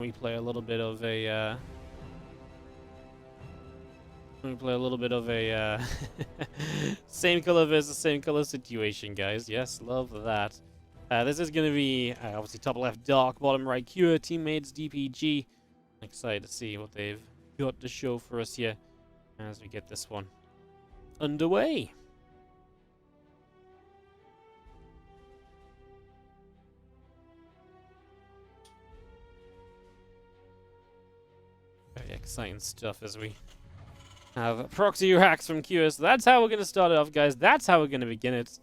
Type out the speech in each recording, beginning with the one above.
we play a little bit of a same color versus same color situation, guys. Yes, love that. This is going to be obviously top left Dark, bottom right Cure, teammates DPG. Excited to see what they've got to show for us here as we get this one underway. Very exciting stuff as we have proxy racks from Cure. So that's how we're going to start it off, guys. That's how we're going to begin it.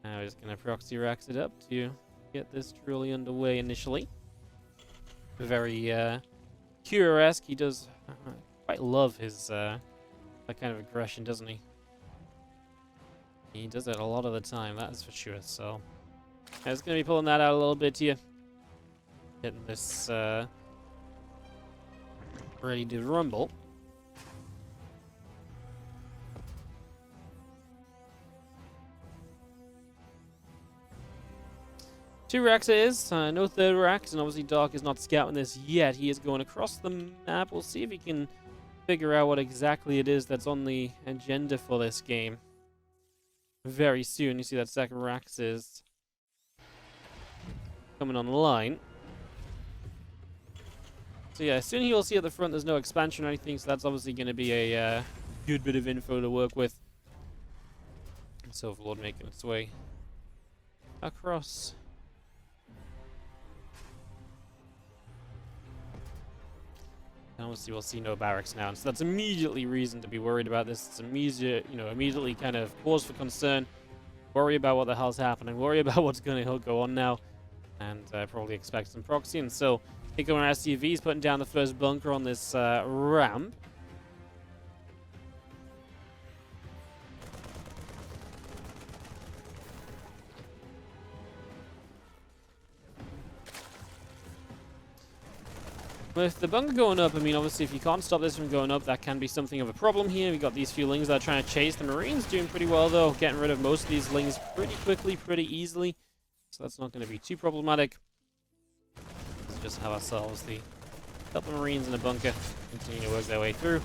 We're just going to proxy racks it up to get this truly underway initially. Very Cure-esque. He does quite love his that kind of aggression, doesn't he? He does it a lot of the time, that is for sure. So I was going to be pulling that out a little bit here. Getting this ready to rumble. Two racks it is, no third racks, and obviously Dark is not scouting this yet. He is going across the map. We'll see if he can figure out what exactly it is that's on the agenda for this game. Very soon, you see that second racks is coming online. So yeah, soon you'll see at the front there's no expansion or anything, so that's obviously going to be a good bit of info to work with. So Overlord making its way across. And obviously we'll see no barracks now, so that's immediately reason to be worried about this. It's immediately kind of cause for concern. Worry about what the hell's happening. Worry about what's going to go on now, and probably expect some proxy. And so, Hiko and SUVs putting down the first bunker on this ramp. With the bunker going up, I mean, obviously, if you can't stop this from going up, that can be something of a problem here. We've got these few lings that are trying to chase. The Marines doing pretty well, though, getting rid of most of these lings pretty quickly, pretty easily. So that's not going to be too problematic. Let's just have ourselves the couple Marines in a bunker continue to work their way through.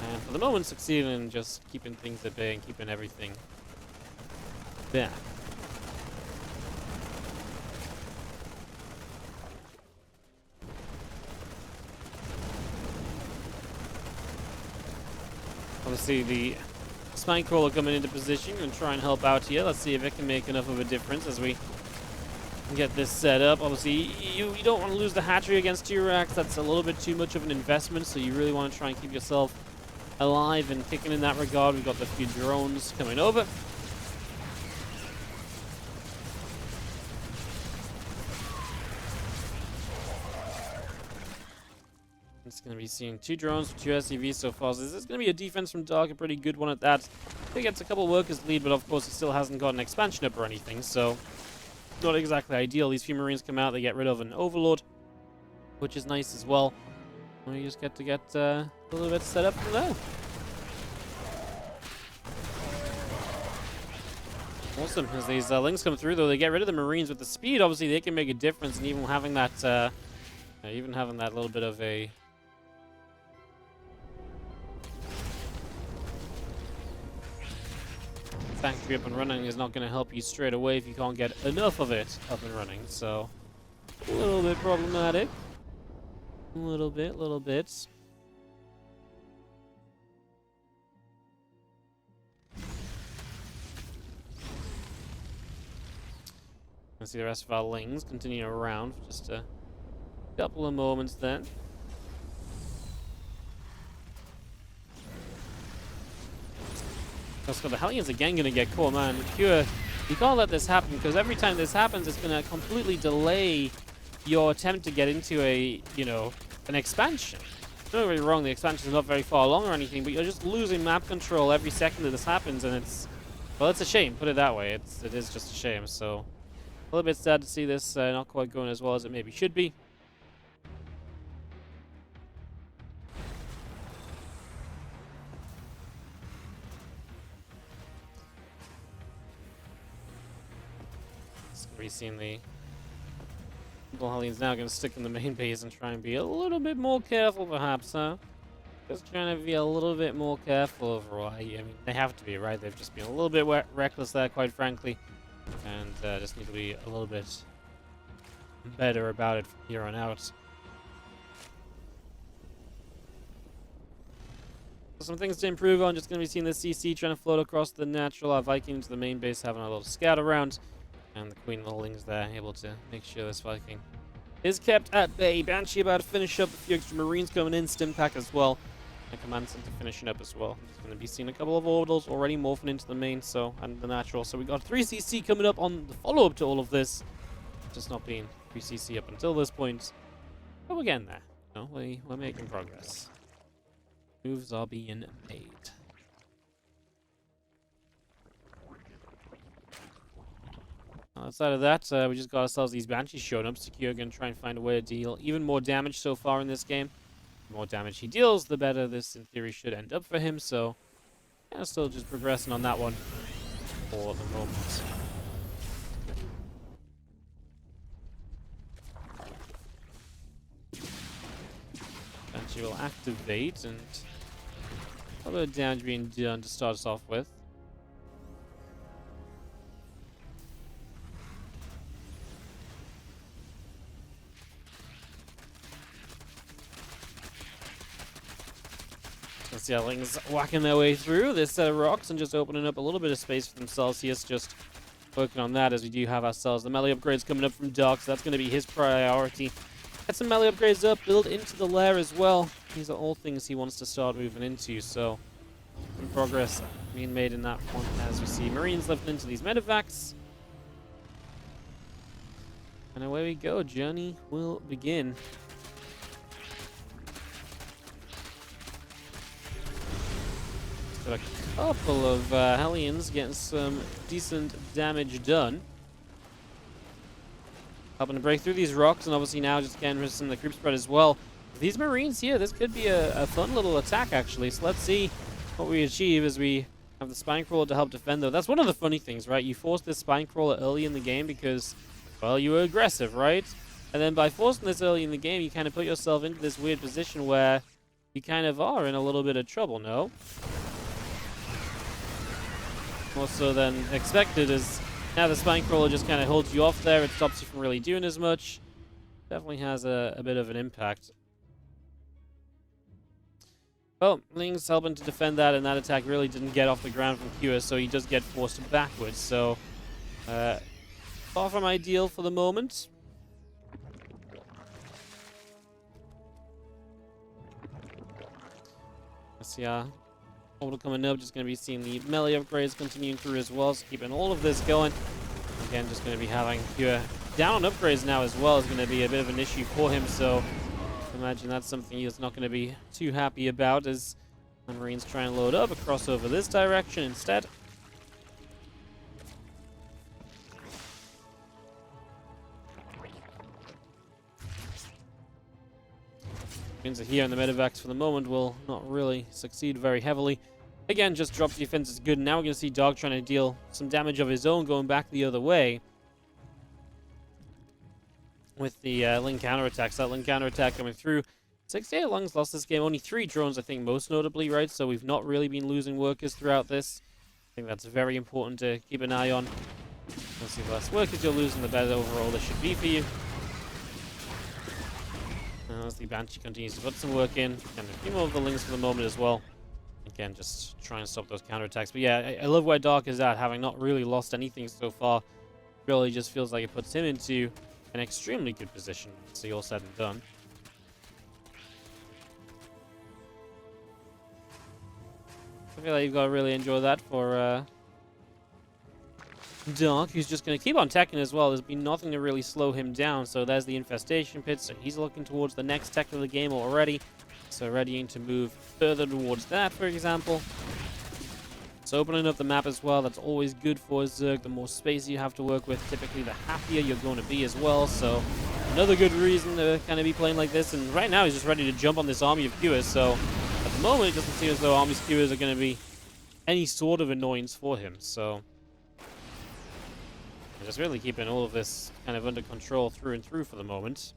And for the moment, succeeding in just keeping things at bay and keeping everything back. Obviously, the Spine Crawler coming into position and try and help out here. Let's see if it can make enough of a difference as we get this set up. Obviously, you don't want to lose the hatchery against two racks. That's a little bit too much of an investment, so you really want to try and keep yourself alive and kicking in that regard. We've got the few drones coming over. It's going to be seeing two drones, two SCVs so far. So this is going to be a defense from Dark, a pretty good one at that. He gets a couple workers lead, but of course he still hasn't got an expansion up or anything, so not exactly ideal. These few Marines come out, they get rid of an Overlord, which is nice as well. And we just get to get a little bit set up from there. Awesome. As these lings come through, though, they get rid of the Marines with the speed. Obviously, they can make a difference, and even having that little bit of a factory up and running is not going to help you straight away if you can't get enough of it up and running. So a little bit problematic. A little bit. Let's see the rest of our lings continue around for just a couple of moments then. So the Hellions again going to get caught, man. Cure, you can't let this happen, because every time this happens, it's going to completely delay your attempt to get into an expansion. Don't get me wrong, the expansion is not very far along or anything, but you're just losing map control every second that this happens, and it's a shame, put it that way. It is just a shame, so a little bit sad to see this not quite going as well as it maybe should be. We've seen the example, Hellions now going to stick in the main base and try and be a little bit more careful, perhaps, huh? Just trying to be a little bit more careful overall. I mean, they have to be, right? They've just been a little bit reckless there, quite frankly. And just need to be a little bit better about it from here on out. Some things to improve on. Just going to be seeing the CC trying to float across the natural. Our Viking to the main base having a little scout around. And the Queen Lings there able to make sure this Viking is kept at bay. Banshee about to finish up. A few extra Marines coming in. Stim pack as well. And Command Center finishing up as well. Just going to be seeing a couple of orbitals already morphing into the main and the natural. So we got 3 CC coming up on the follow-up to all of this. Just not being 3 CC up until this point. But we're getting there. No, we're making progress. Moves are being made. Outside of that, we just got ourselves these Banshees showing up. Secure going to try and find a way to deal even more damage so far in this game. The more damage he deals, the better this, in theory, should end up for him. So, yeah, still just progressing on that one for the moment. Banshee will activate, and a little bit of damage being done to start us off with. Let's see how Ling's whacking their way through this set of rocks and just opening up a little bit of space for themselves. He is just working on that, as we do have ourselves the melee upgrades coming up from Dark, so that's going to be his priority. Get some melee upgrades up, build into the lair as well. These are all things he wants to start moving into, so some progress being made in that one as we see Marines lifting into these medevacs. And away we go, journey will begin. Got a couple of Hellions getting some decent damage done. Helping to break through these rocks, and obviously now just getting rid of some of the creep spread as well. These Marines here, this could be a fun little attack, actually. So let's see what we achieve as we have the Spine Crawler to help defend, though. That's one of the funny things, right? You force this Spine Crawler early in the game because, well, you were aggressive, right? And then by forcing this early in the game, you kind of put yourself into this weird position where you kind of are in a little bit of trouble, no? More so than expected, as now the Spine Crawler just kind of holds you off there. It stops you from really doing as much. Definitely has a bit of an impact. Well, Ling's helping to defend that, and that attack really didn't get off the ground from QS, so he does get forced backwards. So, far from ideal for the moment. Let's see, orbital coming up, just going to be seeing the melee upgrades continuing through as well, so keeping all of this going. Again, just going to be having Pure down on upgrades now as well is going to be a bit of an issue for him, so I imagine that's something he's not going to be too happy about as the Marines try and load up across over this direction instead. Marines are here in the medevacs for the moment will not really succeed very heavily. Again, just drop defense is good. Now we're going to see Dog trying to deal some damage of his own going back the other way with the Ling counterattack. So that Ling counterattack coming through. 68 Lungs lost this game. Only 3 drones, I think, most notably, right? So we've not really been losing workers throughout this. I think that's very important to keep an eye on. Let's see, the less workers you're losing, the better overall this should be for you. As the Banshee continues to put some work in. And a few more of the Lings for the moment as well. Again, just try and stop those counterattacks. But yeah, I love where Dark is at, having not really lost anything so far. Really just feels like it puts him into an extremely good position. So all said and done. I feel like you've got to really enjoy that for Dark, who's just going to keep on teching as well. There's been nothing to really slow him down. So there's the Infestation Pit. So he's looking towards the next tech of the game already. So readying to move further towards that, for example. So opening up the map as well, that's always good for Zerg. The more space you have to work with, typically the happier you're going to be as well. So another good reason to kind of be playing like this. And right now he's just ready to jump on this army of Qs. So at the moment it doesn't seem as though army Qs are going to be any sort of annoyance for him. So Just really keeping all of this kind of under control through and through for the moment.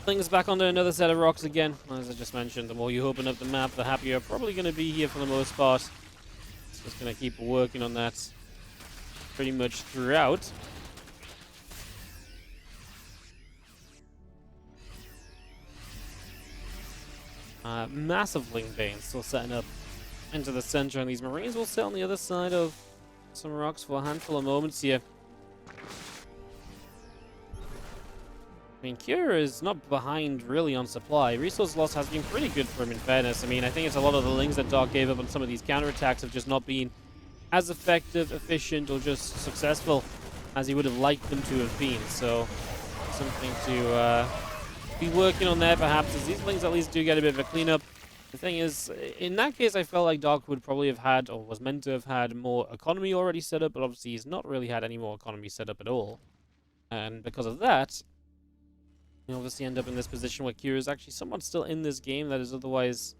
Things back onto another set of rocks again. As I just mentioned, the more you open up the map, the happier you're probably going to be here for the most part. Just going to keep working on that pretty much throughout. Massive Ling Bane still setting up into the center, and these Marines will sit on the other side of some rocks for a handful of moments here. I mean, Cure is not behind really on supply. Resource loss has been pretty good for him, in fairness. I mean, I think it's a lot of the Lings that Dark gave up on some of these counterattacks have just not been as effective, efficient, or just successful as he would have liked them to have been. So, something to be working on there, perhaps, as these Lings at least do get a bit of a cleanup. The thing is, in that case, I felt like Dark would probably have had, or was meant to have had, more economy already set up, but obviously he's not really had any more economy set up at all. And because of that, you obviously end up in this position where Kira is actually somewhat still in this game that is otherwise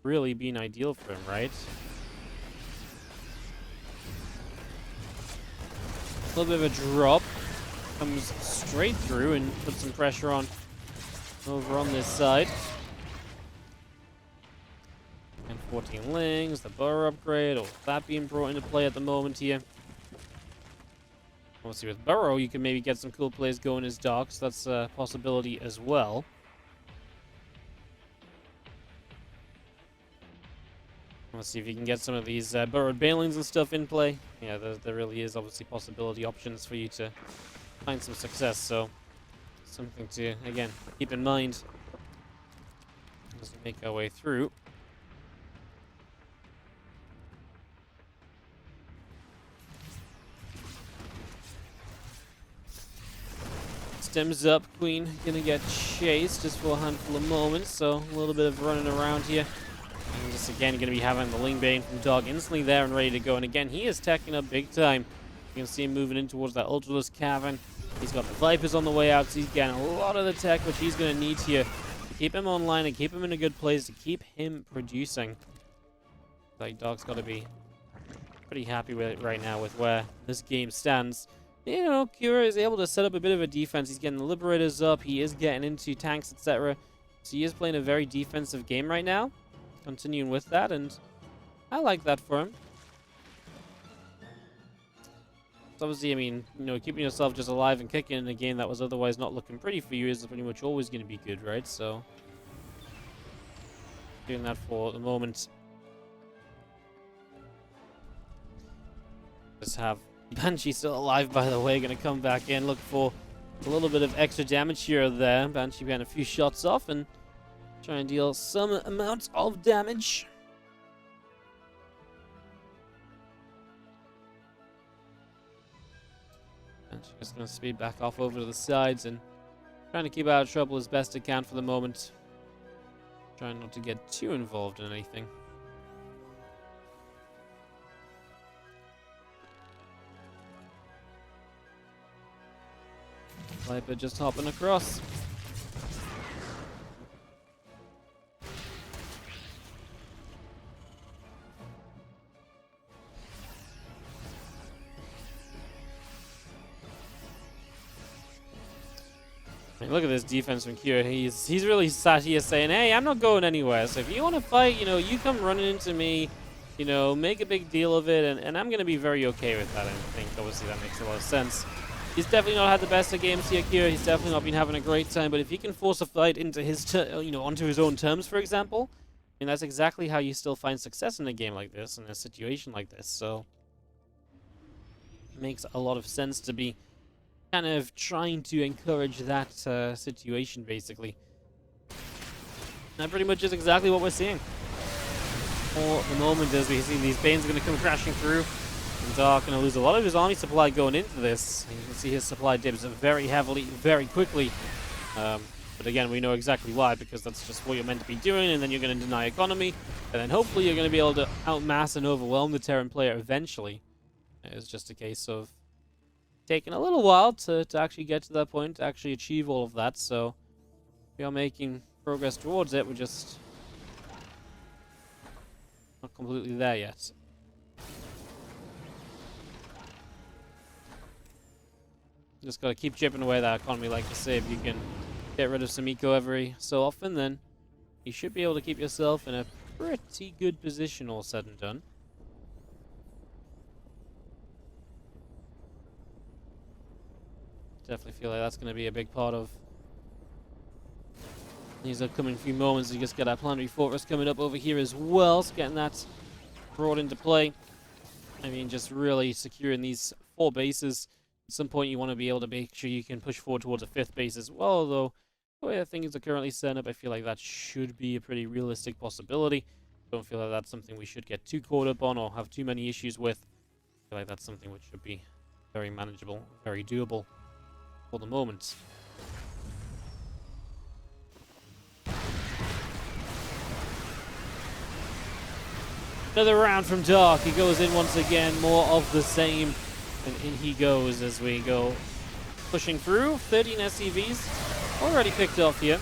really been ideal for him, right? A little bit of a drop. Comes straight through and puts some pressure on over on this side. And 14 Lings, the burrow upgrade, all of that being brought into play at the moment here. Obviously with Burrow, you can maybe get some cool plays going as Dark, so that's a possibility as well. Let's see if you can get some of these burrowed Banelings and stuff in play. Yeah, there really is obviously possibility options for you to find some success, so something to, again, keep in mind as we make our way through. Stems up, Queen gonna get chased just for a handful of moments, so a little bit of running around here. And just again gonna be having the Ling Bane from Dog instantly there and ready to go. And again, he is teching up big time. You can see him moving in towards that Ultralisk Cavern. He's got the Vipers on the way out, so he's getting a lot of the tech which he's gonna need here to keep him online and keep him in a good place, to keep him producing. Like, Dog's gotta be pretty happy with it right now with where this game stands. You know, Kira is able to set up a bit of a defense. He's getting the Liberators up. He is getting into tanks, etc. So he is playing a very defensive game right now. Continuing with that, and I like that for him. So obviously, I mean, you know, keeping yourself just alive and kicking in a game that was otherwise not looking pretty for you is pretty much always going to be good, right? So, doing that for the moment. Just have Banshee still alive, by the way, going to come back in, look for a little bit of extra damage here or there. Banshee getting a few shots off and try and deal some amount of damage. Banshee just going to speed back off over to the sides and trying to keep out of trouble as best it can for the moment. Trying not to get too involved in anything. Viper just hopping across. I mean, look at this defense from Kira. He's really sat here saying, hey, I'm not going anywhere. So if you want to fight, you know, you come running into me, you know, make a big deal of it, and I'm going to be very okay with that. I think, obviously, that makes a lot of sense. He's definitely not had the best of games here, Kira. He's definitely not been having a great time. But if he can force a fight into his, you know, onto his own terms, for example, I mean, that's exactly how you still find success in a game like this, in a situation like this. So it makes a lot of sense to be kind of trying to encourage that situation, basically. That pretty much is exactly what we're seeing for the moment, as we see these Banes are going to come crashing through. And Dark going to lose a lot of his army supply going into this. You can see his supply dips very heavily, very quickly. But again, we know exactly why, because that's just what you're meant to be doing, and then you're going to deny economy, and then hopefully you're going to be able to outmass and overwhelm the Terran player eventually. It's just a case of taking a little while to actually get to that point, to actually achieve all of that. So we are making progress towards it. We're just Not completely there yet. Just gotta keep chipping away that economy, like I say. If you can get rid of some eco every so often, then you should be able to keep yourself in a pretty good position, all said and done. Definitely feel like that's going to be a big part of these upcoming few moments. You just get our planetary fortress coming up over here as well, so getting that brought into play. I mean, just really securing these 4 bases. At some point, you want to be able to make sure you can push forward towards a 5th base as well, although the way things are currently set up, I feel like that should be a pretty realistic possibility. Don't feel like that's something we should get too caught up on or have too many issues with. I feel like that's something which should be very manageable, very doable for the moment. Another round from Dark. He goes in once again, more of the same, and in he goes as we go pushing through. 13 SCVs already picked off here.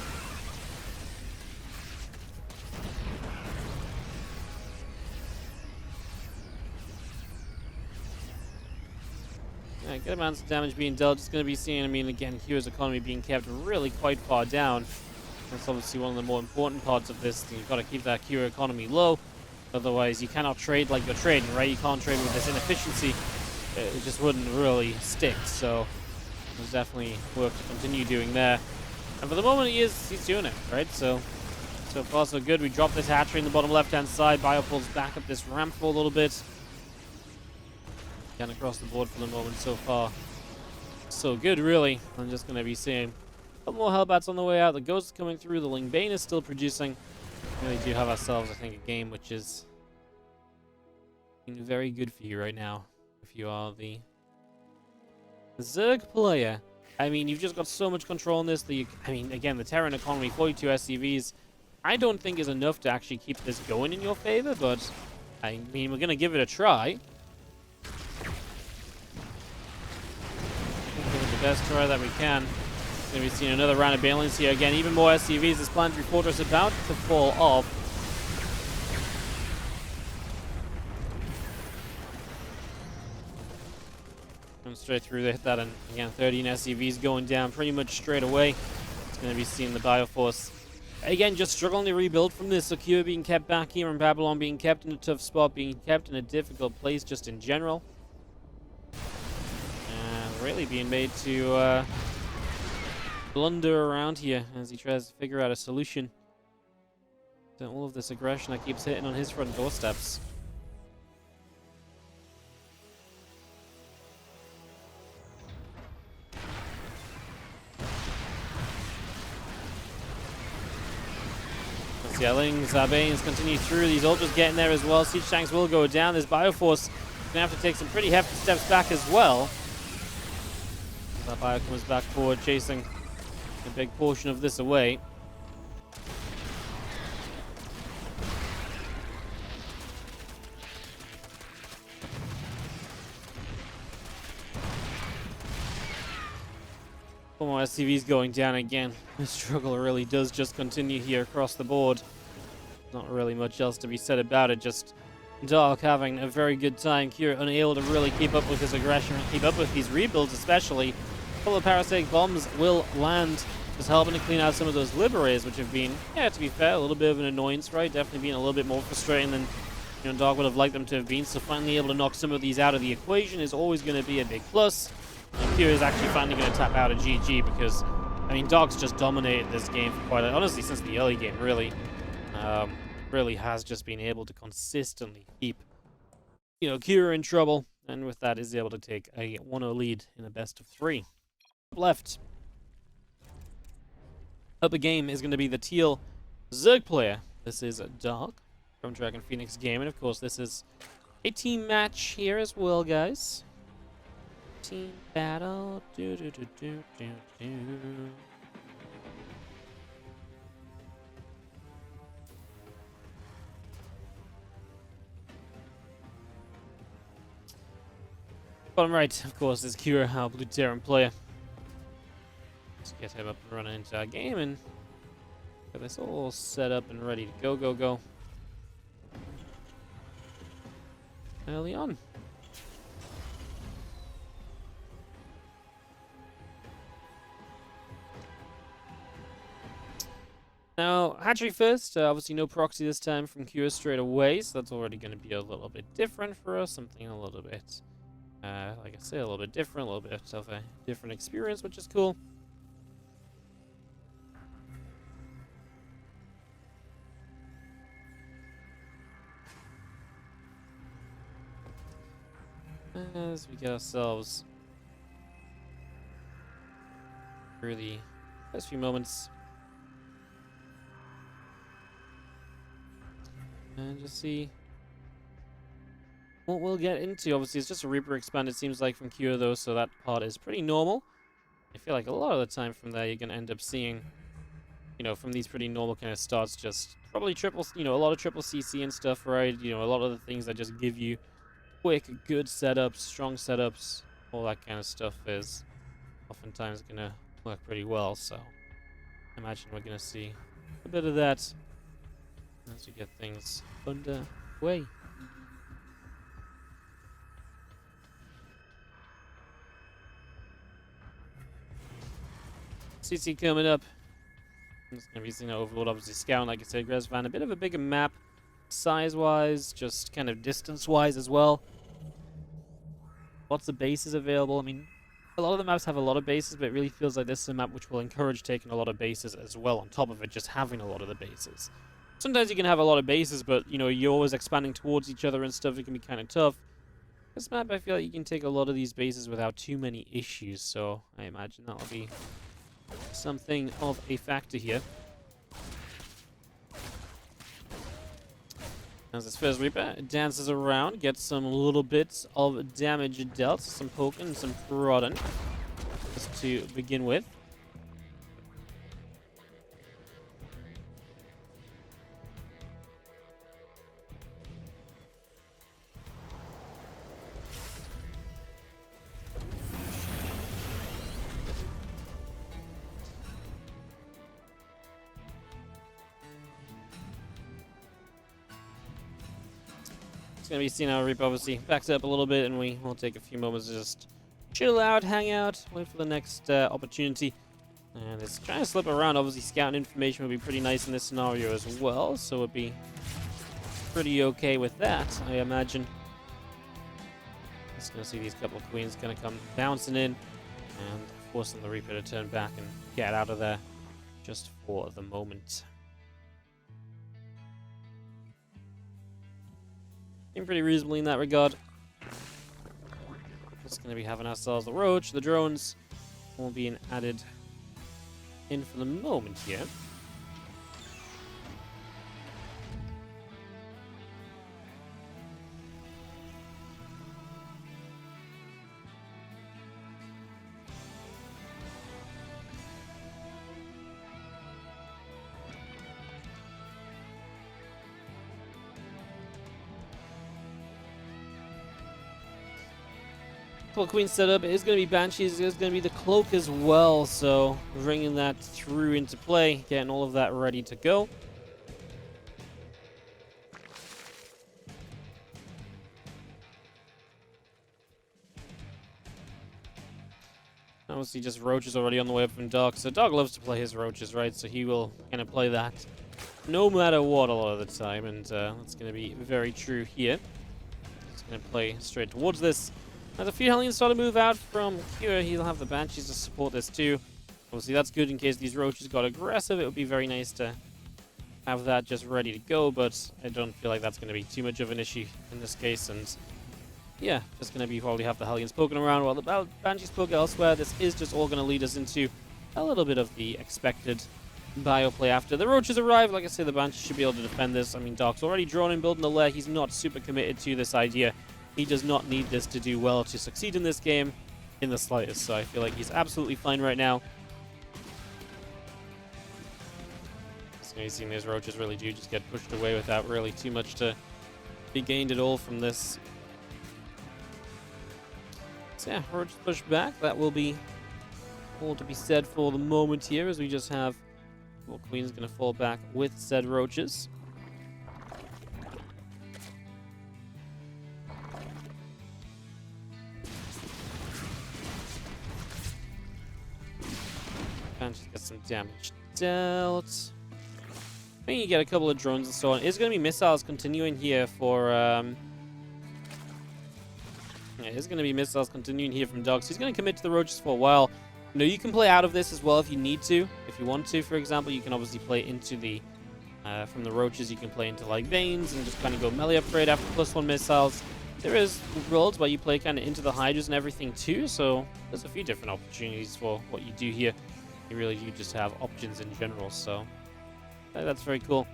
Good amounts of damage being dealt. Just going to be seeing, I mean, again, Kyo's economy being kept really quite far down. That's obviously one of the more important parts of this. You've got to keep that Kyo economy low. Otherwise, you cannot trade like you're trading, right? You can't trade with this inefficiency. It just wouldn't really stick. So there's definitely work to continue doing there. And for the moment, he's doing it, right? So far, so good. We drop this hatchery in the bottom left-hand side. Bio pulls back up this ramp for a little bit. Down across the board for the moment so far. So good, really. I'm just going to be seeing a couple more Hellbats on the way out. The Ghost is coming through. The Lingbane is still producing. We really do have ourselves, I think, a game which is very good for you right now. If you are the Zerg player. I mean, you've just got so much control in this. I mean, again, the Terran economy, 42 SCVs, I don't think is enough to actually keep this going in your favor, but I mean, we're going to give it a try. The best try that we can. Going to be seeing another round of balance here again. Even more SCVs. This planetary fortress about to fall off. Going straight through, they hit that, and again, 13 SCVs going down pretty much straight away. It's going to be seeing the Bioforce again just struggling to rebuild from this. Secure being kept back here, and Babylon being kept in a tough spot, being kept in a difficult place just in general. Really being made to blunder around here as he tries to figure out a solution to all of this aggression that keeps hitting on his front doorsteps. Yellings, Banes continue through. These ultras getting there as well. Siege tanks will go down. This Bioforce gonna have to take some pretty hefty steps back as well. That Bio comes back forward, chasing a big portion of this away. Four more SCVs going down again. The struggle really does just continue here across the board. Not really much else to be said about it, just Dark having a very good time. Kira unable to really keep up with his aggression and keep up with these rebuilds especially. A couple of parasitic bombs will land, just helping to clean out some of those liberators, which have been, yeah, to be fair, a little bit of an annoyance, right? Definitely been a little bit more frustrating than Dark would have liked them to have been. So finally able to knock some of these out of the equation is always going to be a big plus. And Kira is actually finally going to tap out a GG because, I mean, Dark's just dominated this game for quite, honestly, since the early game, really. Really has just been able to consistently keep, Kira in trouble. And with that, is able to take a 1-0 lead in a best of 3. Left. Up a game is going to be the Teal Zerg player. This is Dark from Dragon Phoenix Gaming. Of course, this is a team match here as well, guys. Team battle. Do, do, do, do, do, do. Bottom right, of course, is Kira, our blue Terran player. Let's get him up and running into our game and get this all set up and ready to go, go, go. early on. Now, hatchery first. Obviously, no proxy this time from Cure straight away, so that's already going to be a little bit different for us. Something a little bit, like I said, a little bit different, a little bit of a different experience, which is cool. As we get ourselves through the first few moments. And just see what we'll get into. Obviously, it's just a Reaper expand, it seems like, from Cure, though, so that part is pretty normal. I feel like a lot of the time from there, you're going to end up seeing, you know, from these pretty normal kind of starts, just probably triple, you know, a lot of triple CC and stuff, right? You know, a lot of the things that just give you quick, good setups, strong setups, all that kind of stuff is oftentimes going to work pretty well, so I imagine we're going to see a bit of that as we get things underway. CC coming up. I'm just going to be seeing Overlord, obviously Scout, like I said, Gresvan, a bit of a bigger map, size-wise, just kind of distance-wise as well. Lots of bases available. I mean, a lot of the maps have a lot of bases, but it really feels like this is a map which will encourage taking a lot of bases as well, on top of it just having a lot of the bases. Sometimes you can have a lot of bases, but, you know, you're always expanding towards each other and stuff. It can be kind of tough. This map, I feel like you can take a lot of these bases without too many issues, so I imagine that'll be something of a factor here. As this first Reaper dances around, gets some little bits of damage dealt, some poking, some prodding, just to begin with. It's going to be seen how Reaper obviously backs up a little bit, and we will take a few moments to just chill out, hang out, wait for the next opportunity. And it's trying to slip around. Obviously, scouting information would be pretty nice in this scenario as well, so it'd be pretty okay with that, I imagine. Just going to see these couple of queens going to come bouncing in and forcing the Reaper to turn back and get out of there just for the moment. Pretty reasonably in that regard. Just going to be having ourselves the Roach, the drones, all being added in for the moment here. Queen setup. It is going to be Banshees. It is going to be the Cloak as well. So bringing that through into play, getting all of that ready to go. Obviously, just Roaches already on the way up from Dog. So Dog loves to play his Roaches, right? So he will kind of play that no matter what a lot of the time. And that's going to be very true here. He's going to play straight towards this. As a few Hellions start to move out from Cure, he'll have the Banshees to support this too. Obviously, that's good in case these Roaches got aggressive. It would be very nice to have that just ready to go, but I don't feel like that's going to be too much of an issue in this case. And yeah, just going to be probably have the Hellions poking around while the Banshees poke elsewhere. This is just all going to lead us into a little bit of the expected bio play after. The Roaches arrive. Like I said, the Banshees should be able to defend this. I mean, Dark's already drawn and building the lair. He's not super committed to this idea. He does not need this to do well to succeed in this game in the slightest, so I feel like he's absolutely fine right now. So you're seeing those Roaches really do just get pushed away without really too much to be gained at all from this. So yeah, Roaches push back. That will be all to be said for the moment here, as we just have Queen's going to fall back with said Roaches. And just get some damage dealt. I think you get a couple of drones and so on. It's going to be missiles continuing here for... yeah, it's going to be missiles continuing here from Dogs. He's going to commit to the roaches for a while. You know, you can play out of this as well if you need to. If you want to, for example, you can obviously play into the... from the roaches, you can play into like veins and just kind of go melee upgrade after +1 missiles. There is worlds where you play kind of into the hydras and everything too, so there's a few different opportunities for what you do here. You really do just have options in general, so that's very cool.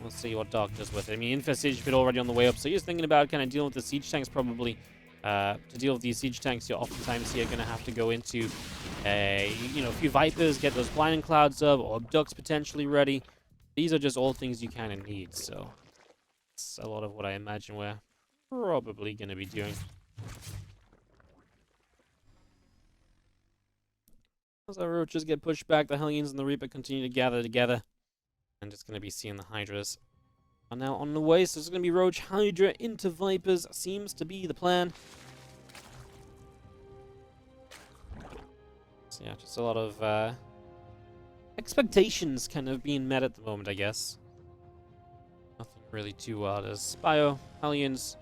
We'll see what Dark does with it. I mean, Infestation bit already on the way up, so he's thinking about kind of dealing with the siege tanks probably. To deal with these siege tanks, you're oftentimes here going to have to go into a few Vipers, get those blinding clouds up, or Ducks potentially ready. These are just all things you kind of need, so it's a lot of what I imagine we're probably going to be doing. As our roaches get pushed back, the Hellions and the Reaper continue to gather together. And just going to be seeing the Hydras are now on the way. So it's going to be Roach Hydra into Vipers. Seems to be the plan. So yeah, just a lot of expectations kind of being met at the moment, I guess. Nothing really too wild as Spio, Hellions,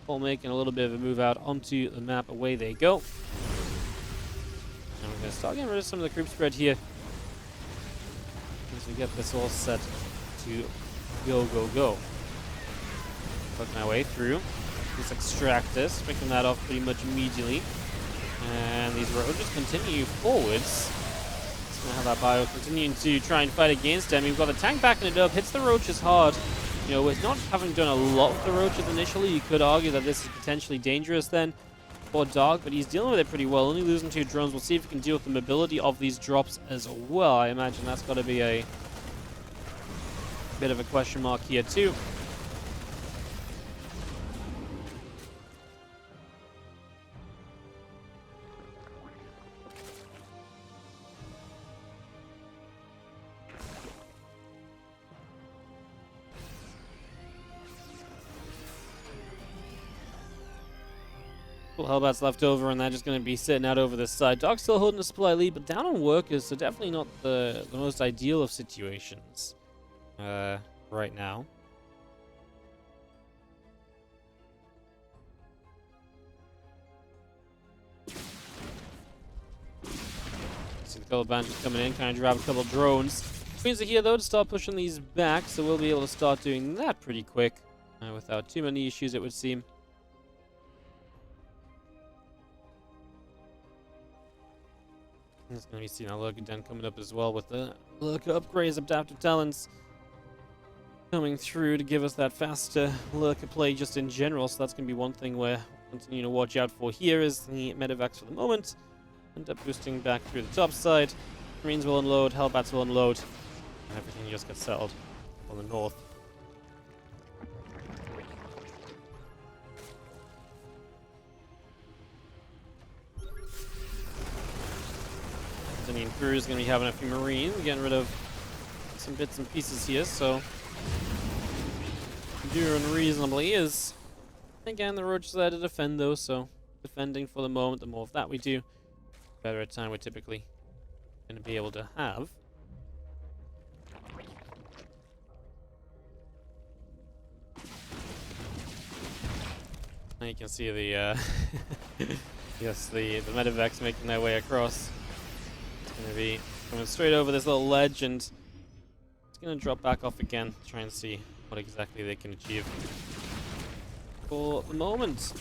all making a little bit of a move out onto the map. Away they go. And we're going to start getting rid of some of the creep spread here. As we get this all set to go. Working our way through. Let's extract this, picking that off pretty much immediately. And these roaches continue forwards. It's going to have that bio continuing to try and fight against them. We've got the tank backing it up, hits the roaches hard. You know, with not having done a lot with the roaches initially, you could argue that this is potentially dangerous then for Dog, but he's dealing with it pretty well, only losing 2 drones. We'll see if he can deal with the mobility of these drops as well. I imagine that's got to be a bit of a question mark here too. Hellbat's left over, and they're just going to be sitting out over this side. Dog's still holding a supply lead, but down on workers, so definitely not the most ideal of situations right now. See the couple of bandits coming in, kind of grab a couple of drones. Queens are here though to start pushing these back, so we'll be able to start doing that pretty quick without too many issues, it would seem. There's going to be seeing our Lurker Den coming up as well with the Lurker upgrades, Adaptive Talents coming through to give us that faster Lurker play just in general. So that's going to be one thing we're continuing to watch out for here is the Medivacs for the moment. End up boosting back through the top side. Marines will unload, Hellbats will unload, and everything just gets settled on the north. Indian crew is going to be having a few Marines, getting rid of some bits and pieces here, so doing reasonably is, again, the roaches there to defend though, so defending for the moment, the more of that we do, the better a time we're typically going to be able to have. Now you can see the, yes, the Medivacs making their way across. Going to be coming straight over this little ledge, and it's going to drop back off again, try and see what exactly they can achieve for the moment.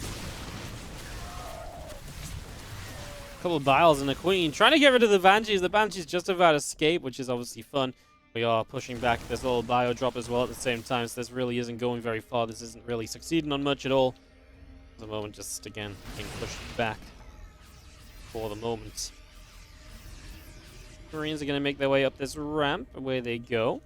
A couple of Biles and a Queen trying to get rid of the Banshees. The Banshees just about escape, which is obviously fun. We are pushing back this little bio drop as well at the same time, so this really isn't going very far. This isn't really succeeding on much at all. At the moment, just again being pushed back for the moment. Marines are going to make their way up this ramp. Away they go.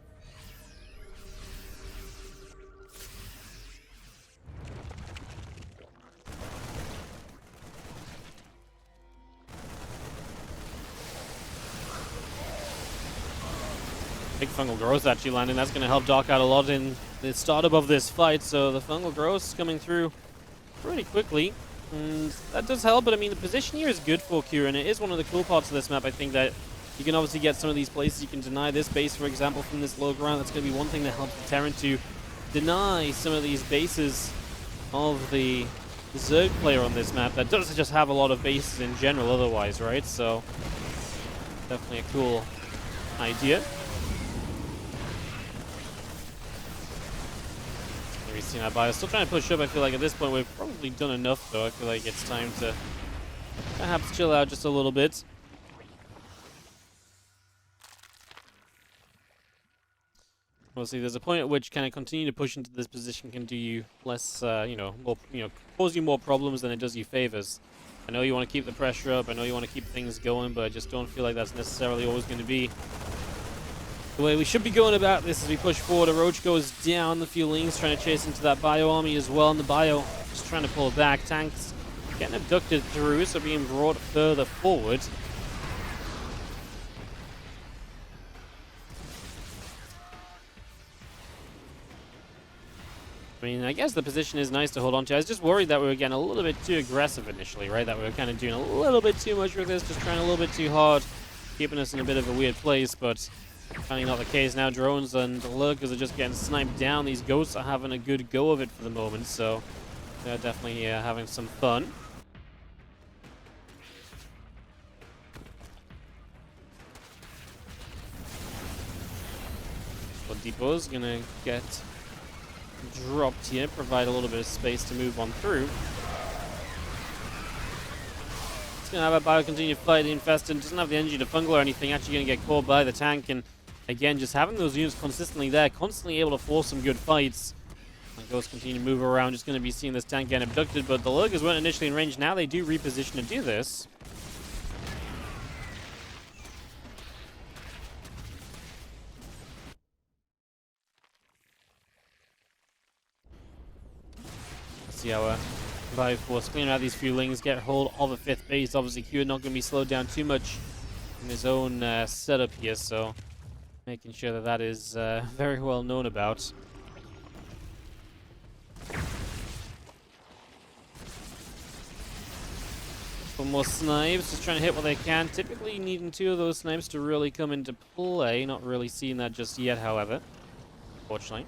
Big fungal growth actually landing. That's going to help Doc out a lot in the startup of this fight. So the fungal growth is coming through pretty quickly. And that does help, but I mean, the position here is good for Q, and it is one of the cool parts of this map, I think, that You can obviously get some of these places. You can deny this base, for example, from this low ground. That's going to be one thing that helps the Terran to deny some of these bases of the Zerg player on this map that doesn't just have a lot of bases in general otherwise, right? So, definitely a cool idea. We've seen that bio. Still trying to push up. I feel like at this point we've probably done enough, though. I feel like it's time to perhaps chill out just a little bit. Obviously, there's a point at which kind of continue to push into this position can do you less, cause you more problems than it does you favors. I know you want to keep the pressure up. I know you want to keep things going, but I just don't feel like that's necessarily always going to be the way we should be going about this as we push forward. A Roach goes down. The few Lings trying to chase into that bio army as well, and the bio just trying to pull back. Tanks getting abducted through, so being brought further forward. I mean, I guess the position is nice to hold on to. I was just worried that we were getting a little bit too aggressive initially, right? That we were kind of doing a little bit too much with this, just trying a little bit too hard, keeping us in a bit of a weird place, but apparently not the case now. Drones and lurkers are just getting sniped down. These ghosts are having a good go of it for the moment, so they're definitely having some fun. Well, Depot's gonna get dropped here, provide a little bit of space to move on through. It's gonna have a bio continue to fight. The Infested doesn't have the energy to fungal or anything, actually gonna get caught by the tank, and again, just having those units consistently there, constantly able to force some good fights. And Ghosts continue to move around, just gonna be seeing this tank get abducted, but the lurkers weren't initially in range. Now they do reposition to do this. See how Vive Force clean out these few Lings, get hold of a 5th base. Obviously, Q not going to be slowed down too much in his own setup here, so making sure that that is very well known about. Some more snipes, just trying to hit what they can. Typically needing 2 of those snipes to really come into play. Not really seeing that just yet, however, fortunately.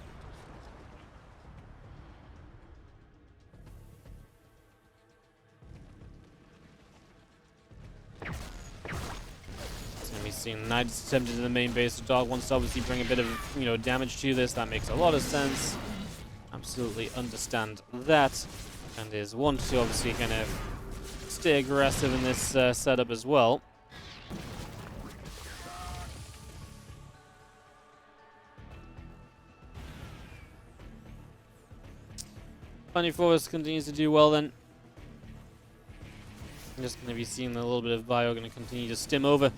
Seeing Knights attempted in the main base. The Dog wants to obviously bring a bit of, damage to this. That makes a lot of sense. Absolutely understand that. And is one to obviously kind of stay aggressive in this setup as well. Funny Forest continues to do well then. I'm just going to be seeing a little bit of bio going to continue to stim over.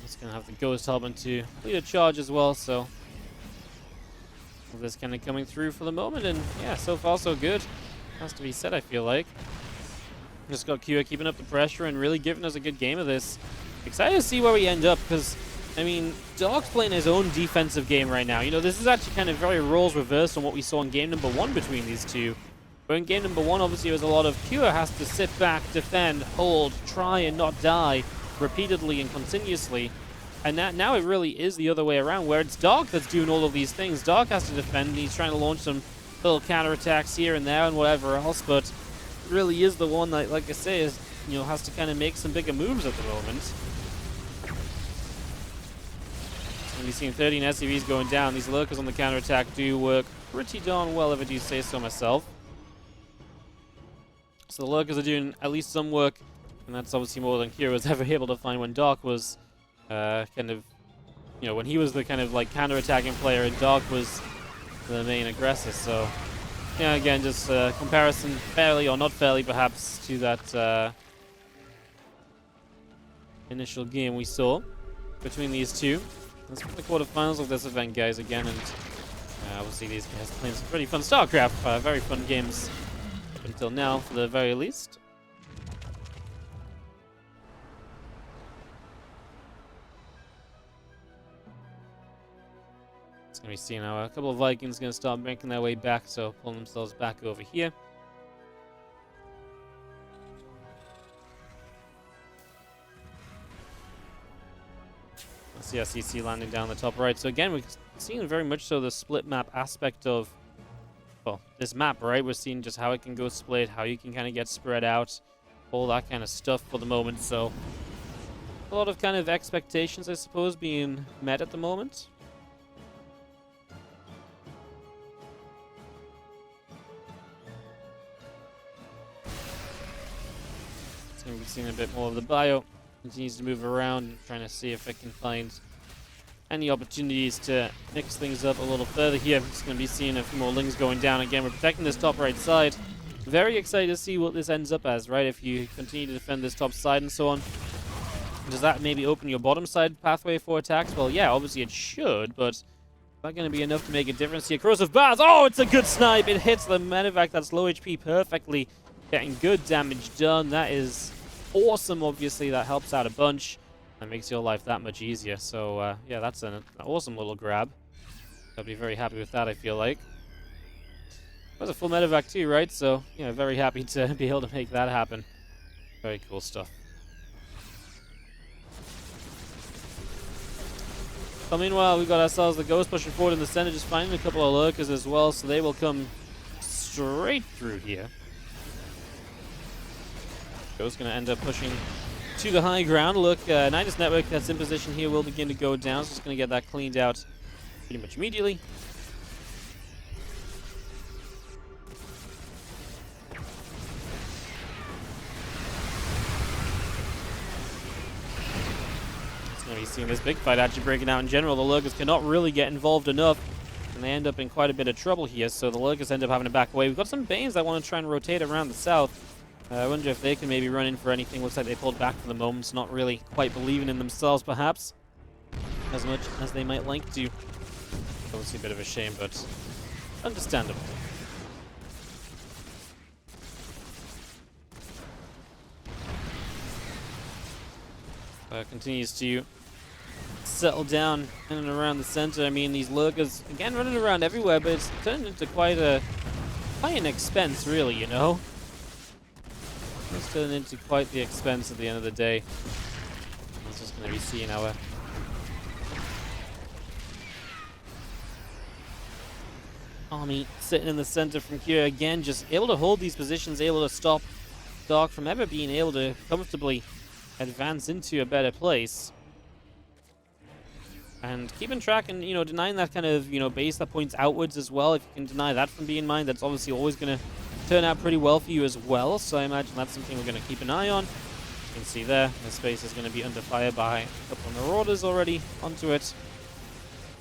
It's going to have the Ghost helping to lead a charge as well, so this kind of coming through for the moment, and yeah, so far so good. Has to be said, I feel like. Just got Q keeping up the pressure and really giving us a good game of this. Excited to see where we end up, because, I mean, Dog's playing his own defensive game right now. This is actually kind of very roles reversed on what we saw in game number 1 between these two. Where in game number 1, obviously, it was a lot of Q has to sit back, defend, hold, try and not die repeatedly and continuously, and now it really is the other way around, where it's Dog that's doing all of these things. Dog has to defend, and he's trying to launch some little counterattacks here and there and whatever else, but it really is the one that, like I say, is has to kind of make some bigger moves at the moment. And we've seen 13 SCVs going down. These lurkers on the counterattack do work pretty darn well, if I do say so myself. So the lurkers are doing at least some work, and that's obviously more than Kira was ever able to find when Dark was kind of, when he was the kind of like counter-attacking player and Dark was the main aggressor. So, yeah, again, just comparison fairly or not fairly perhaps to that initial game we saw between these two. Let's put the quarterfinals of this event, guys, again, and obviously these guys playing some pretty fun StarCraft, very fun games up until now, for the very least. It's going to be seen now. A couple of Vikings going to start making their way back, so pulling themselves back over here. CSCC landing down the top right. So again, we're seeing very much so the split map aspect of, well, this map, right? We're seeing just how it can go split, how you can kind of get spread out, all that kind of stuff for the moment. So a lot of kind of expectations, I suppose, being met at the moment. So we've seen a bit more of the bio. Continues to move around, trying to see if it can find any opportunities to mix things up a little further here. Just going to be seeing a few more lings going down. Again, we're protecting this top right side. Very excited to see what this ends up as, right? If you continue to defend this top side and so on. Does that maybe open your bottom side pathway for attacks? Well, yeah, obviously it should, but is that going to be enough to make a difference here? Corrosive Bars! Oh, it's a good snipe! It hits the medevac that's low HP perfectly. Getting good damage done. That is awesome, obviously. That helps out a bunch. That makes your life that much easier. So, yeah, that's an awesome little grab. I'll be very happy with that, I feel like. It was a full medevac too, right? So, yeah, very happy to be able to make that happen. Very cool stuff. So meanwhile, we've got ourselves the Ghost pushing forward in the center, just finding a couple of lurkers as well, so they will come straight through here. Ghost going to end up pushing to the high ground. Look, Nidus Network that's in position here will begin to go down. So just going to get that cleaned out pretty much immediately. It's going to be seeing this big fight actually breaking out in general. The Lurkers cannot really get involved enough, and they end up in quite a bit of trouble here. So the Lurkers end up having to back away. We've got some Banes that want to try and rotate around the south. I wonder if they can maybe run in for anything. Looks like they pulled back for the moment, not really quite believing in themselves, perhaps, as much as they might like to. Obviously a bit of a shame, but understandable. Continues to settle down in and around the center. I mean, these lurkers, again, running around everywhere, but it's turned into quite an expense, really, you know? It's turned into quite the expense at the end of the day. It's just going to be seeing our army sitting in the center from here again, just able to hold these positions, able to stop Dark from ever being able to comfortably advance into a better place. And keeping track and, you know, denying that kind of, you know, base that points outwards as well. If you can deny that from being mined, that's obviously always going to turn out pretty well for you as well. So I imagine that's something we're going to keep an eye on. You can see there, the space is going to be under fire by a couple of Marauders already onto it.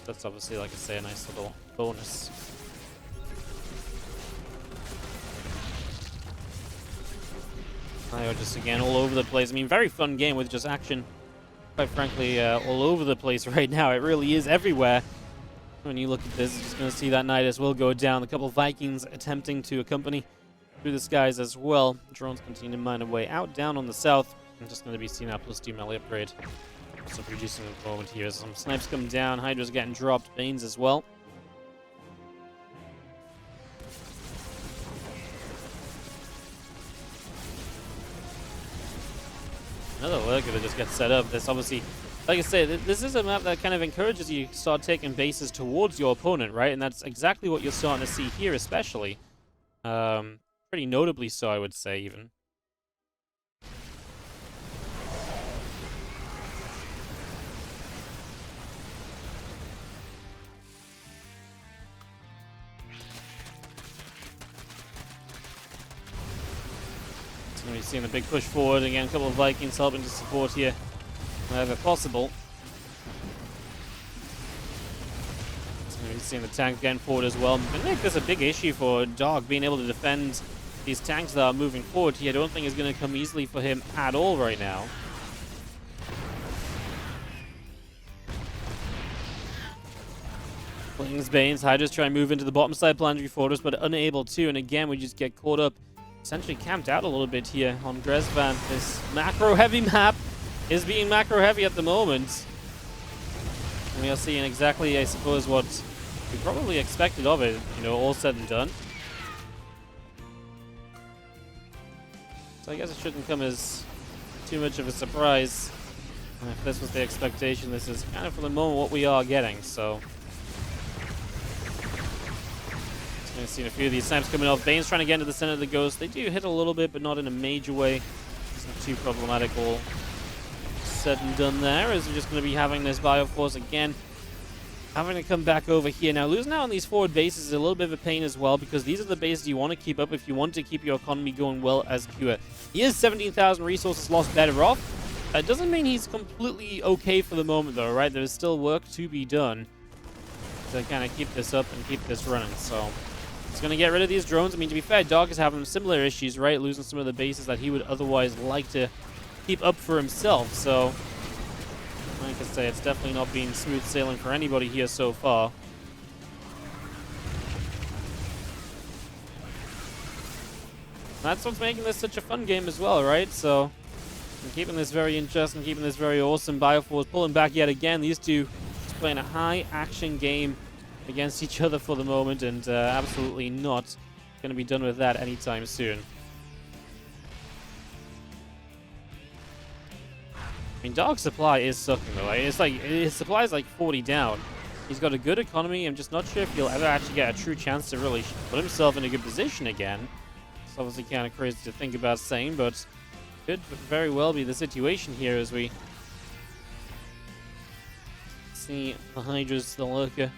That's obviously, like I say, a nice little bonus. Just again all over the place. I mean, very fun game with just action, quite frankly, all over the place right now. It really is everywhere. When you look at this, you're just going to see that Nidus will go down. A couple of Vikings attempting to accompany through the skies as well. Drones continue to mine a way out, down on the south. I'm just going to be seeing our +2 melee upgrade. So producing at the moment here. Some snipes come down. Hydra's getting dropped. Banes as well. Another lurker that just gets set up. This obviously, like I say, this is a map that kind of encourages you to start taking bases towards your opponent, right? And that's exactly what you're starting to see here, especially. Pretty notably so, I would say, even. We're seeing a big push forward again. A couple of Vikings helping to support here wherever possible. So we're seeing the tank getting forward as well. I think there's a big issue for Dog being able to defend these tanks that are moving forward here. I don't think it's going to come easily for him at all right now. Flings, Banes, Hydras try and move into the bottom side planetary fortress, but unable to. And again, we just get caught up. Essentially camped out a little bit here on Gresvan. This macro-heavy map is being macro-heavy at the moment. And we are seeing exactly, I suppose, what we probably expected of it, you know, all said and done. So I guess it shouldn't come as too much of a surprise And if this was the expectation, this is kind of for the moment what we are getting, so. I've seen a few of these snipes coming off. Bane's trying to get into the center of the Ghost. They do hit a little bit, but not in a major way. It's not too problematic. All said and done there, as we're just going to be having this Bioforce again. Having to come back over here. Now, losing out on these forward bases is a little bit of a pain as well, because these are the bases you want to keep up if you want to keep your economy going well as Q. He is 17,000 resources lost better off. That doesn't mean he's completely okay for the moment, though, right? There's still work to be done to kind of keep this up and keep this running, so. He's going to get rid of these drones. I mean, to be fair, Dog is having similar issues, right? Losing some of the bases that he would otherwise like to keep up for himself. So, like I say, it's definitely not been smooth sailing for anybody here so far. That's what's making this such a fun game as well, right? So, keeping this very interesting, keeping this very awesome. Bioforce pulling back yet again. These two just playing a high-action game against each other for the moment, and absolutely not going to be done with that anytime soon. I mean, Dog's supply is sucking though. It's like his supply is like 40 down. He's got a good economy. I'm just not sure if he'll ever actually get a true chance to really put himself in a good position again. It's obviously kind of crazy to think about saying, but could very well be the situation here as we see the Hydras, the Lurker,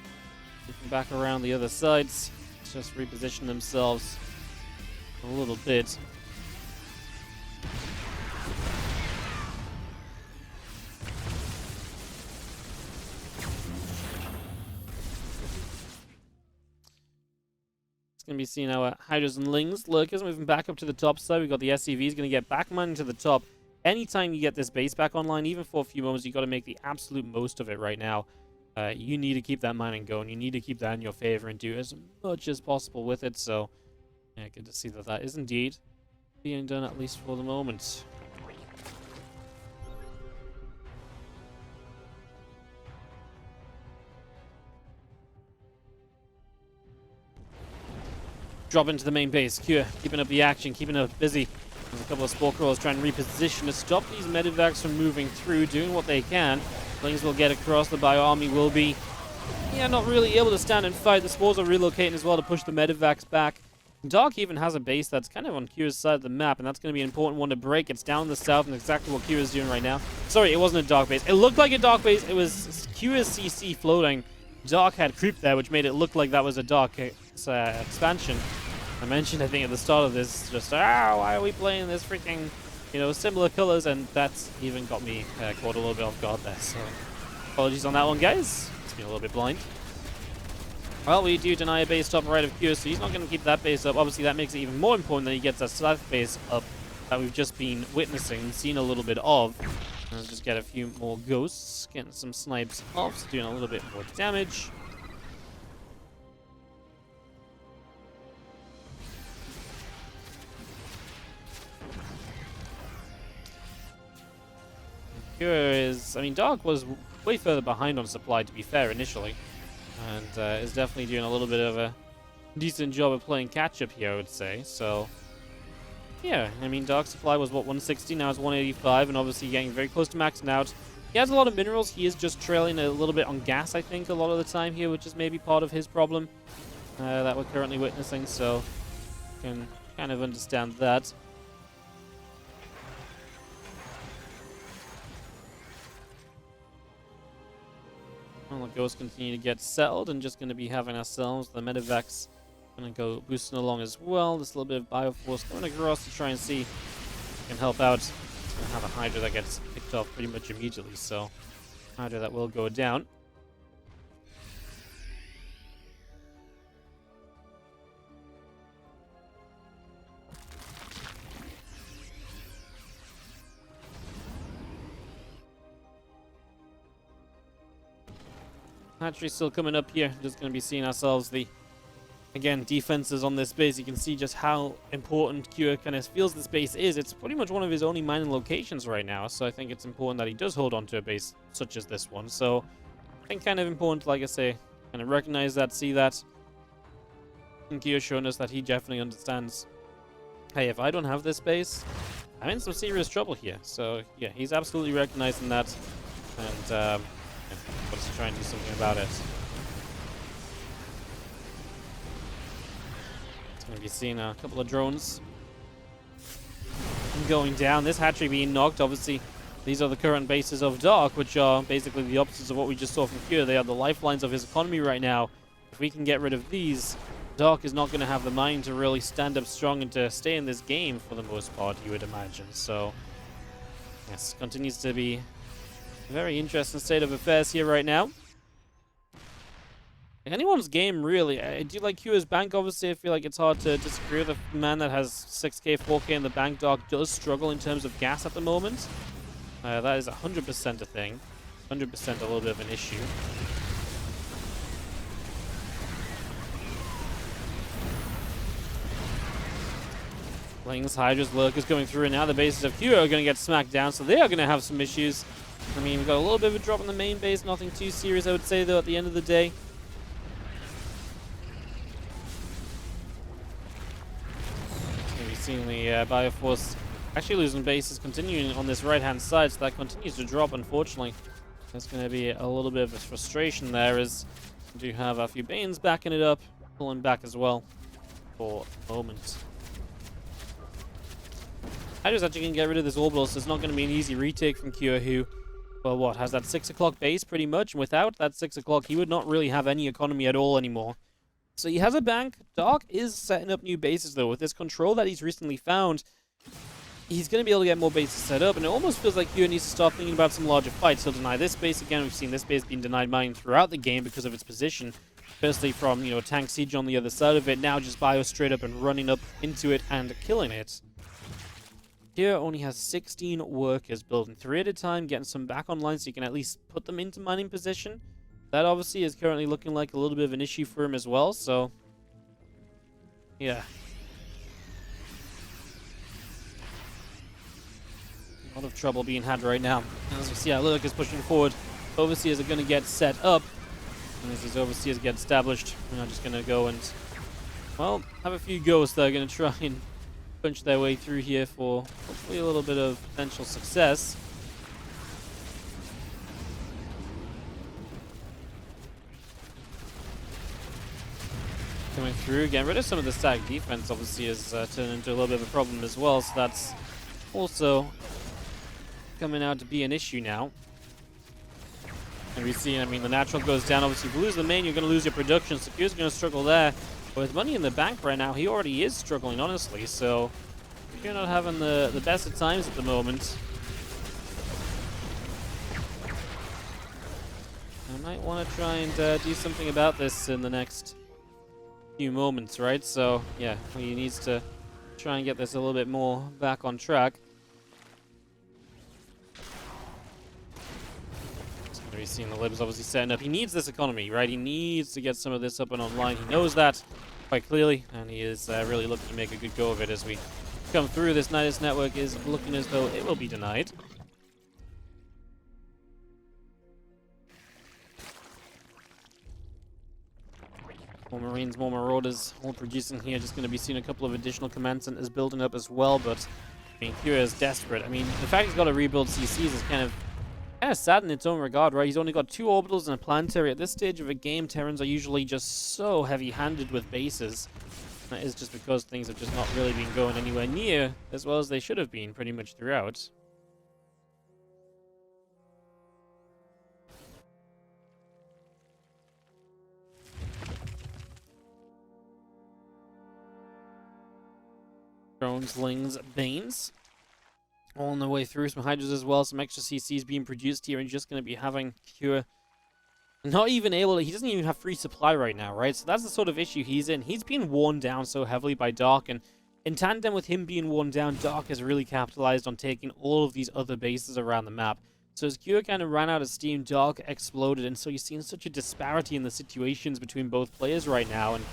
back around the other sides, just reposition themselves a little bit. It's going to be seeing our Hydras and Lings. Lurkers moving back up to the top side. We've got the SCVs going to get back mining to the top. Anytime you get this base back online, even for a few moments, you've got to make the absolute most of it right now. You need to keep that mining going. You need to keep that in your favor and do as much as possible with it. So, yeah, good to see that that is indeed being done, at least for the moment. Drop into the main base. Cure, keeping up the action, keeping up busy. There's a couple of Spore Crawlers trying to reposition to stop these Medivacs from moving through, doing what they can. Things will get across. The Bio Army will be, not really able to stand and fight. The Spores are relocating as well to push the Medivacs back. Dark even has a base that's kind of on Kira's side of the map, and that's going to be an important one to break. It's down in the south, and exactly what Kira's doing right now. Sorry, it wasn't a Dark base. It looked like a Dark base. It was Kira's CC floating. Dark had creep there, which made it look like that was a Dark expansion. I mentioned, I think, at the start of this, just, why are we playing this freaking, similar colors? And that's even got me caught a little bit off guard there. So, apologies on that one, guys. It's been a little bit blind. Well, we do deny a base top right of Q, so he's not going to keep that base up. Obviously, that makes it even more important that he gets that south base up that we've just been witnessing and seen a little bit of. Let's just get a few more ghosts, getting some snipes off, doing a little bit more damage. Dark was way further behind on supply, to be fair, initially. And is definitely doing a little bit of a decent job of playing catch-up here, I would say. So, yeah, Dark supply was, 160? Now it's 185, and obviously getting very close to maxing out. He has a lot of minerals. He is just trailing a little bit on gas, I think, a lot of the time here, which is maybe part of his problem that we're currently witnessing. So, you can kind of understand that. Well, the ghosts continue to get settled, and just going to be having ourselves the Medivacs going to go boosting along as well. This little bit of Bioforce going across to try and see if we can help out. It's going to have a Hydra that gets picked off pretty much immediately, so Hydra that will go down. Hatchery still coming up here. Just going to be seeing ourselves the, again, defenses on this base. You can see just how important Q kind of feels this base is. It's pretty much one of his only mining locations right now, so I think it's important that he does hold on to a base such as this one. So I think kind of important, like I say, kind of recognize that, see that. And Q showing us that he definitely understands, hey, if I don't have this base, I'm in some serious trouble here. So yeah, he's absolutely recognizing that, and yeah, wants to try and do something about it. It's going to be seeing a couple of drones going down. This hatchery being knocked, obviously. These are the current bases of Dark, which are basically the opposites of what we just saw from Cure. They are the lifelines of his economy right now. If we can get rid of these, Dark is not going to have the mind to really stand up strong and to stay in this game for the most part, you would imagine. So, yes, continues to be a very interesting state of affairs here right now. Anyone's game, really. I do like Cure's bank, obviously. I feel like it's hard to disagree with a man that has 6k, 4k in the bank. Dark does struggle in terms of gas at the moment. That is 100% a thing. 100% a little bit of an issue. Lings, Hydras, Lurkers going through, and now the bases of Q are going to get smacked down, so they are going to have some issues. I mean, we've got a little bit of a drop in the main base, nothing too serious, I would say, though, at the end of the day. We've seen the Bioforce actually losing bases, continuing on this right-hand side, so that continues to drop, unfortunately. There's going to be a little bit of a frustration there, as we do have a few Banes backing it up, pulling back as well for a moment. Hydras actually can get rid of this orbital, so it's not going to be an easy retake from Cure, who, well, what, has that 6 o'clock base pretty much, and without that 6 o'clock, he would not really have any economy at all anymore. So he has a bank. Dark is setting up new bases, though. With this control that he's recently found, he's going to be able to get more bases set up, and it almost feels like Cure needs to start thinking about some larger fights. He'll deny this base again. We've seen this base being denied mine throughout the game because of its position. Firstly from, you know, tank siege on the other side of it, now just bio straight up and running up into it and killing it. Cure only has 16 workers, building 3 at a time, getting some back online so you can at least put them into mining position. That obviously is currently looking like a little bit of an issue for him as well, so yeah. A lot of trouble being had right now. As we see, Lurk is pushing forward. Overseers are going to get set up. And as these overseers get established, we're not just going to go and, well, have a few goes that are going to try and punch their way through here for hopefully a little bit of potential success. Coming through, getting rid of some of the static defense obviously has turned into a little bit of a problem as well, so that's also coming out to be an issue now. And we see, I mean, the natural goes down. Obviously, if you lose the main, you're going to lose your production. So Q's going to struggle there. But with money in the bank right now, he already is struggling, honestly. So if you're not having the best of times at the moment, I might want to try and do something about this in the next few moments, right? So yeah, he needs to try and get this a little bit more back on track. We're seeing the libs obviously setting up. He needs this economy, right? He needs to get some of this up and online. He knows that quite clearly, and he is really looking to make a good go of it as we come through. This Nidus network is looking as though it will be denied. More Marines, more Marauders, all producing here. Just going to be seeing a couple of additional command centers building up as well, but I mean, Kira is desperate. I mean, the fact he's got to rebuild CCs is kind of sad in its own regard, right? He's only got 2 orbitals and a planetary. At this stage of a game, Terrans are usually just so heavy-handed with bases. That is just because things have just not really been going anywhere near as well as they should have been pretty much throughout. Drones, Lings, Banes. All on the way through. Some Hydras as well. Some extra CCs being produced here. And just going to be having Cure not even able to... He doesn't even have free supply right now, right? So that's the sort of issue he's in. He's being worn down so heavily by Dark. And in tandem with him being worn down, Dark has really capitalized on taking all of these other bases around the map. So as Cure kind of ran out of steam, Dark exploded. And so you're seeing such a disparity in the situations between both players right now. And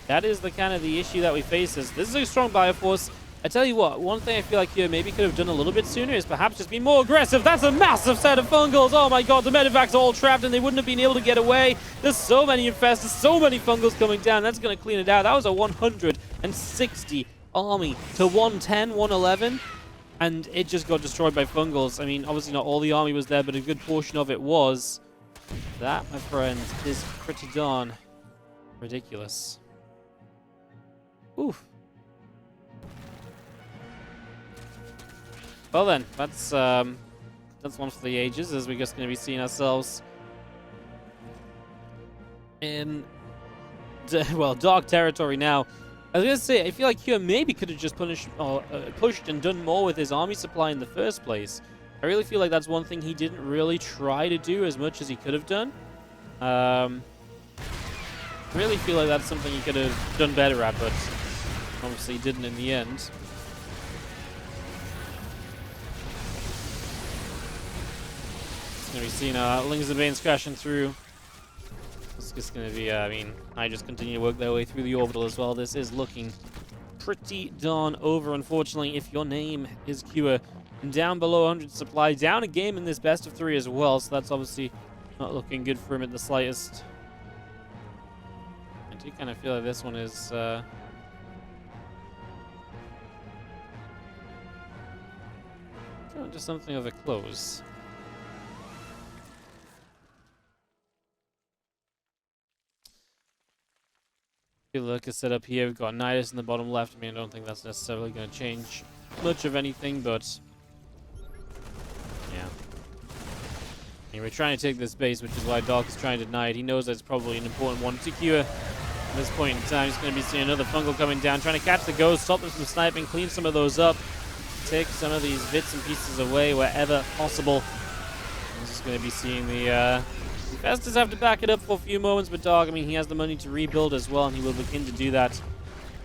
that is the kind of the issue that we face. This is a strong Bioforce. I tell you what, one thing I feel like Cure maybe could have done a little bit sooner is perhaps just be more aggressive. That's a massive set of fungals. Oh my god, the medevacs are all trapped and they wouldn't have been able to get away. There's so many infested, so many fungals coming down. That's going to clean it out. That was a 160 army to 110, 111. and it just got destroyed by fungals. I mean, obviously not all the army was there, but a good portion of it was. That, my friends, is pretty darn ridiculous. Oof. Well then, that's one for the ages, as we're just going to be seeing ourselves in, well, dark territory now. I was going to say, I feel like Kyo maybe could have just pushed and done more with his army supply in the first place. I really feel like that's one thing he didn't really try to do as much as he could have done. I really feel like that's something he could have done better at, but obviously he didn't in the end. Going to be seeing Lings and Banes crashing through. It's just going to be, I mean, I just continue to work their way through the orbital as well. This is looking pretty darn over, unfortunately, if your name is Kua. Down below 100 supply, down a game in this best of 3 as well, so that's obviously not looking good for him at the slightest. I do kind of feel like this one is going to something of a close. Good look at setup here. We've got Nidus in the bottom left. I mean, I don't think that's necessarily going to change much of anything, but yeah. I mean, we're trying to take this base, which is why Doc is trying to deny it. He knows that it's probably an important one to Kua at this point in time. He's going to be seeing another fungal coming down, trying to catch the ghost, stop them from sniping, clean some of those up, take some of these bits and pieces away wherever possible. He's just going to be seeing the Festus have to back it up for a few moments, but Dog, I mean, he has the money to rebuild as well, and he will begin to do that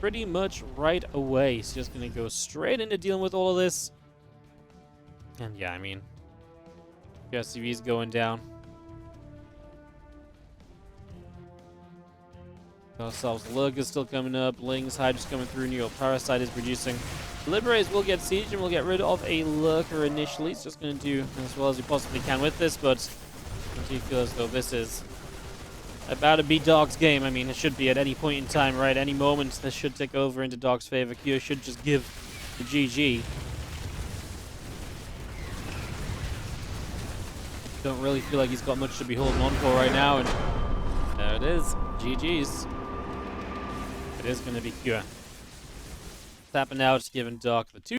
pretty much right away. He's just going to go straight into dealing with all of this. And yeah, I mean, SCV is going down. Ourselves, Lurk is still coming up. Ling's Hydra's coming through. Neo Parasite is producing. Liberators will get sieged and will get rid of a Lurker initially. He's just going to do as well as he possibly can with this, but I do feel as though this is about to be Dog's game. I mean, it should be at any point in time, right? Any moment, this should take over into Dog's favor. Kyo should just give the GG. Don't really feel like he's got much to be holding on for right now, and there it is. GG's. It is going to be Kyo. Tapping out, giving Dog the 2.